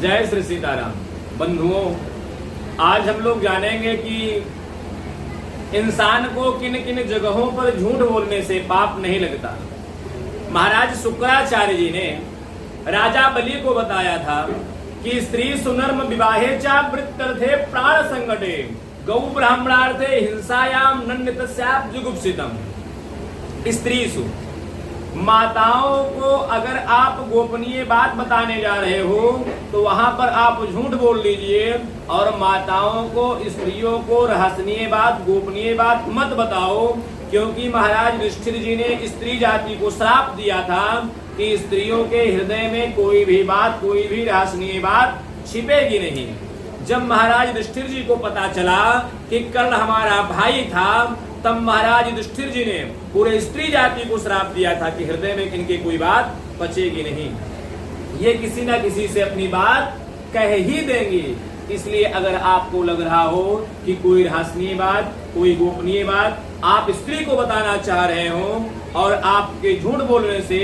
जय श्री सीताराम। बंधुओं, आज हम लोग जानेंगे कि इंसान को किन किन जगहों पर झूठ बोलने से पाप नहीं लगता। महाराज शुक्राचार्य जी ने राजा बलि को बताया था कि स्त्री सुनर्म विवाहे चा वृत्तर्थे प्राण संकटे गौ ब्राह्मणार्थे हिंसायाम नन्यतस्याप जुगुप्सितम। स्त्रीसु, माताओं को अगर आप गोपनीय बात बताने जा रहे हो तो वहां पर आप झूठ बोल लीजिए, और माताओं को, स्त्रियों को रहस्यनीय बात, गोपनीय बात मत बताओ, क्योंकि महाराज युधिष्ठिर जी ने स्त्री जाति को श्राप दिया था कि स्त्रियों के हृदय में कोई भी बात, कोई भी रहस्यनीय बात छिपेगी नहीं। जब महाराज युधिष्ठिर जी को पता चला कि कर्ण हमारा भाई था, तब महाराज युधिष्ठिर जी ने पूरे स्त्री जाति को श्राप दिया था कि हृदय में इनके कोई बात बचेगी नहीं, ये किसी न किसी से अपनी बात कह ही देंगी। इसलिए अगर आपको लग रहा हो कि कोई रहस्यनीय बात, कोई गोपनीय बात आप स्त्री को बताना चाह रहे हो और आपके झूठ बोलने से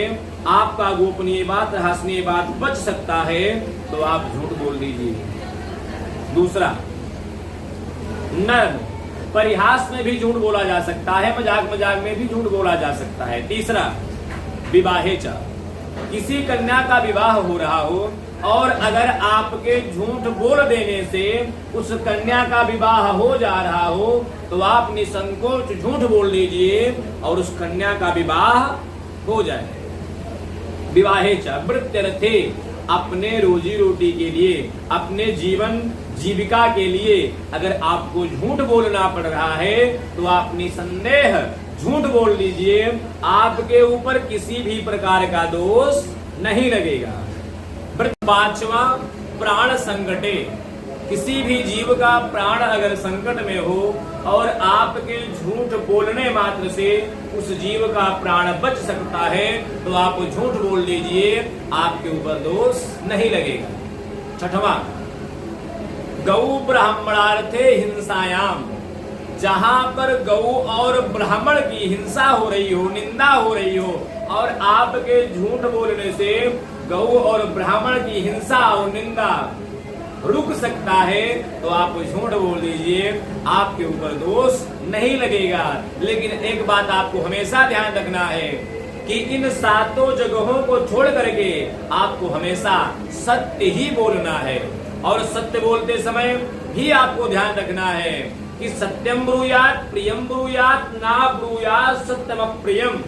आपका गोपनीय बात, रहस्यनीय बात बच सकता है, तो आप झूठ बोल दीजिए। दूसरा, नर्म, परिहास में भी झूठ बोला जा सकता है, मजाक मजाक में भी झूठ बोला जा सकता है। तीसरा, विवाहेचा, किसी कन्या का विवाह हो रहा हो और अगर आपके झूठ बोल देने से उस कन्या का विवाह हो जा रहा हो तो आप निसंकोच झूठ बोल लीजिए और उस कन्या का विवाह हो जाए। विवाहेचा वृत्यर्थे, अपने रोजी रोटी के लिए, अपने जीवन जीविका के लिए अगर आपको झूठ बोलना पड़ रहा है तो आप निसंदेह झूठ बोल लीजिए, आपके ऊपर किसी भी प्रकार का दोष नहीं लगेगा। पांचवा, प्राण संकटे, किसी भी जीव का प्राण अगर संकट में हो और आपके झूठ बोलने मात्र से उस जीव का प्राण बच सकता है तो आप झूठ बोल लीजिए, आपके ऊपर दोष नहीं लगेगा। छठवां, गौ ब्राह्मणार्थे हिंसायाम, जहां पर गौ और ब्राह्मण की हिंसा हो रही हो, निंदा हो रही हो और आपके झूठ बोलने से गौ और ब्राह्मण की हिंसा और निंदा रुक सकता है तो आप झूठ बोल दीजिए, आपके ऊपर दोष नहीं लगेगा। लेकिन एक बात आपको हमेशा ध्यान रखना है कि इन सातों जगहों को छोड़ करके आपको हमेशा सत्य ही बोलना है, और सत्य बोलते समय भी आपको ध्यान रखना है कि सत्यम ब्रूयात प्रियम ब्रूयात ना ब्रूयात सत्यम अप्रियम।